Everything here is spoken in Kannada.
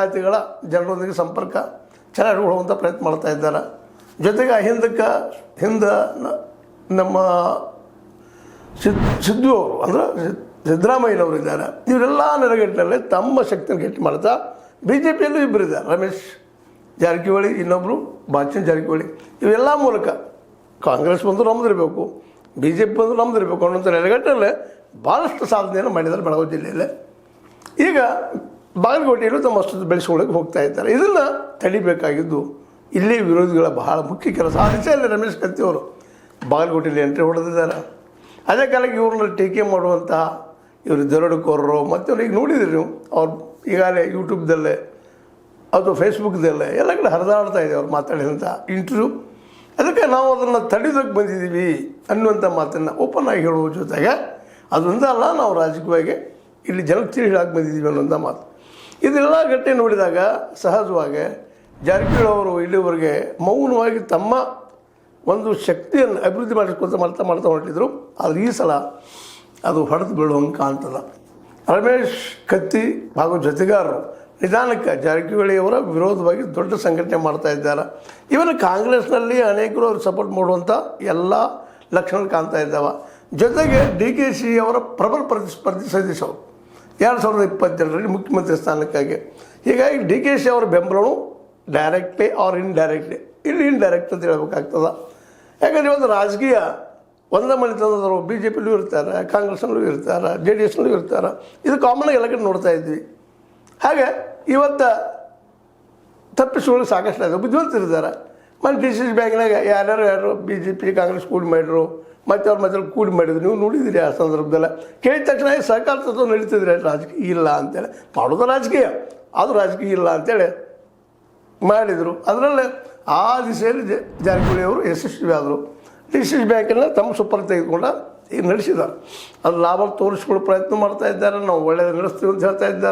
ಜಾತಿಗಳ ಜನರೊಂದಿಗೆ ಸಂಪರ್ಕ ಚೆನ್ನಾಗಿ ಇಟ್ಕೊಳ್ಳುವಂಥ ಪ್ರಯತ್ನ ಮಾಡ್ತಾ ಇದ್ದಾರೆ. ಜೊತೆಗೆ ಹಿಂದೆ ನಮ್ಮ ಸಿದ್ದು ಅವರು ಅಂದರೆ ಸಿದ್ದರಾಮಯ್ಯನವರು ಇದ್ದಾರೆ. ಇವರೆಲ್ಲ ನೆರಗಟ್ಟಿನಲ್ಲಿ ತಮ್ಮ ಶಕ್ತಿಯನ್ನು ಗಟ್ಟಿ ಮಾಡ್ತಾ ಬಿ ಜೆ ಪಿಯಲ್ಲೂ ಇಬ್ಬರು ಇದ್ದಾರೆ, ರಮೇಶ್ ಜಾರಕಿಹೊಳಿ, ಇನ್ನೊಬ್ಬರು ಬಾಚಿನ್ ಜಾರಕಿಹೊಳಿ. ಇವೆಲ್ಲ ಮೂಲಕ ಕಾಂಗ್ರೆಸ್ ಬಂದು ನಮ್ಮದಿರಬೇಕು, ಬಿ ಜೆ ಪಿ ಬಂದು ನಮ್ಮದಿರಬೇಕು ಅನ್ನೋಂಥ ನೆಲೆಗಟ್ಟಲ್ಲೇ ಭಾಳಷ್ಟು ಸಾಧನೆಯನ್ನು ಮಾಡಿದ್ದಾರೆ ಬೆಳಗಾವಿ ಜಿಲ್ಲೆಯಲ್ಲೇ. ಈಗ ಬಾಗಲಕೋಟೆಯಲ್ಲೂ ತಮ್ಮ ಅಷ್ಟು ಬೆಳೆಸ್ಕೊಳ್ಳೋಕೆ ಹೋಗ್ತಾ ಇದ್ದಾರೆ. ಇದನ್ನು ತಡಿಬೇಕಾಗಿದ್ದು ಇಲ್ಲಿ ವಿರೋಧಿಗಳ ಬಹಳ ಮುಖ್ಯ ಕೆಲಸ. ಆ ದಿಶೆಯಲ್ಲಿ ರಮೇಶ್ ಕತ್ತಿಯವರು ಬಾಗಲಕೋಟೆಯಲ್ಲಿ ಎಂಟ್ರಿ ಹೊಡೆದಿದ್ದಾರೆ. ಅದೇ ಕಾಲಕ್ಕೆ ಇವ್ರನ್ನ ಟೀಕೆ ಮಾಡುವಂಥ ಇವರು ದರೋಡೆಕೋರರು ಮತ್ತು ಈಗ ನೋಡಿದ್ರಿ ನೀವು, ಅವ್ರು ಈಗಾಗಲೇ ಯೂಟ್ಯೂಬ್ದಲ್ಲೇ ಅಥವಾ ಫೇಸ್ಬುಕ್ದಲ್ಲೇ ಎಲ್ಲ ಕಡೆ ಹರಿದಾಡ್ತಾ ಇದೆ ಅವ್ರು ಮಾತಾಡಿದಂಥ ಇಂಟರ್ವ್ಯೂ. ಅದಕ್ಕೆ ನಾವು ಅದನ್ನು ತಡೆಯೋದಕ್ಕೆ ಬಂದಿದ್ದೀವಿ ಅನ್ನುವಂಥ ಮಾತನ್ನು ಓಪನ್ ಆಗಿ ಹೇಳುವ ಜೊತೆಗೆ ಅದೊಂದಲ್ಲ, ನಾವು ರಾಜಕೀಯವಾಗಿ ಇಲ್ಲಿ ಜನಕ್ಕೆ ತಿಳಿಯಾಗಿ ಬಂದಿದ್ದೀವಿ ಅನ್ನೋಂಥ ಮಾತು. ಇದೆಲ್ಲ ಗಟ್ಟಿ ನೋಡಿದಾಗ ಸಹಜವಾಗಿ ಜಾರಕಿಹೊಳಿ ಅವರು ಇಲ್ಲಿವರೆಗೆ ಮೌನವಾಗಿ ತಮ್ಮ ಒಂದು ಶಕ್ತಿಯನ್ನು ಅಭಿವೃದ್ಧಿ ಮಾಡ್ತಾ ಹೊರಟಿದ್ರು. ಆದರೆ ಈ ಸಲ ಅದು ಹೊಡೆದು ಬೀಳುವಂಗೆ ಕಾಣ್ತದೆ. ರಮೇಶ್ ಕತ್ತಿ ಹಾಗೂ ಜೊತೆಗಾರರು ನಿಧಾನಕ್ಕೆ ಜಾರಕಿಹೊಳಿಯವರ ವಿರೋಧವಾಗಿ ದೊಡ್ಡ ಸಂಘಟನೆ ಮಾಡ್ತಾ ಇದ್ದಾರೆ. ಇವನು ಕಾಂಗ್ರೆಸ್ನಲ್ಲಿ ಅನೇಕರು ಅವ್ರು ಸಪೋರ್ಟ್ ಮಾಡುವಂಥ ಎಲ್ಲ ಲಕ್ಷಣಗಳು ಕಾಣ್ತಾ ಇದ್ದಾವೆ. ಜೊತೆಗೆ DKC ಅವರ ಪ್ರಬಲ ಪ್ರತಿಸ್ಪರ್ಧಿ ಸತೀಶ್ ಅವರು 2022ರಲ್ಲಿ ಮುಖ್ಯಮಂತ್ರಿ ಸ್ಥಾನಕ್ಕಾಗಿ. ಹೀಗಾಗಿ DKC ಅವರ ಬೆಂಬಲವು ಡೈರೆಕ್ಟ್ಲಿ ಆರ್ ಇಂಡೈರೆಕ್ಟ್ಲಿ, ಇಲ್ಲಿ ಇಂಡೈರೆಕ್ಟ್ ಅಂತ ಹೇಳ್ಬೇಕಾಗ್ತದೆ. ಯಾಕಂದರೆ ಇವತ್ತು ರಾಜಕೀಯ ಒಂದೇ ಮನೆತನದವರು ಬಿ ಜೆ ಪಿಲೂ ಇರ್ತಾರೆ, ಕಾಂಗ್ರೆಸ್ನಲ್ಲೂ ಇರ್ತಾರೆ, JDSನಲ್ಲೂ ಇರ್ತಾರೆ. ಇದು ಕಾಮನಾಗಿ ಎಲ್ಲ ಕಡೆ ನೋಡ್ತಾ ಇದ್ವಿ. ಹಾಗೆ ಇವತ್ತು ತಪ್ಪಿಸ್ಕೊಳ್ಳೋಕೆ ಸಾಕಷ್ಟು ಇದೆ, ಬುದ್ಧಿವಂತರಿದ್ದಾರೆ. ಮತ್ತು DCC ಬ್ಯಾಂಕ್ನಾಗ ಯಾರು BJP ಕಾಂಗ್ರೆಸ್ ಕೂಡಿ ಮಾಡಿದ್ರು, ಮತ್ತು ಅವ್ರ ಮಧ್ಯದಲ್ಲಿ ಕೂಡಿ ಮಾಡಿದ್ರು. ನೀವು ನೋಡಿದಿರಿ ಆ ಸಂದರ್ಭದಲ್ಲ. ಕೇಳಿದ ತಕ್ಷಣ ಸಹಕಾರ ತತ್ವ ನಡೀತಿದ್ರೆ ರಾಜಕೀಯ ಇಲ್ಲ ಅಂತೇಳಿ ಮಾಡೋದು ರಾಜಕೀಯ, ಅದು ರಾಜಕೀಯ ಇಲ್ಲ ಅಂತೇಳಿ ಮಾಡಿದರು. ಅದರಲ್ಲೇ ಆ ದಿಸೆಯಲ್ಲಿ ಜಾರಕಿಹೊಳಿ ಅವರು ಯಶಸ್ವಿ ಆದರು. DCC ಬ್ಯಾಂಕನ್ನು ತಮ್ಮ ಸುಪರ್ ತೆಗೆದುಕೊಂಡು ಈಗ ನಡೆಸಿದ್ದಾರೆ. ಅದು ಲಾಭ ತೋರಿಸ್ಕೊಳ್ಳೋ ಪ್ರಯತ್ನ ಮಾಡ್ತಾ ಇದ್ದಾರೆ. ನಾವು ಒಳ್ಳೆಯದು ನಡೆಸ್ತೀವಿ ಅಂತ ಹೇಳ್ತಾ ಇದ್ದಾರೆ.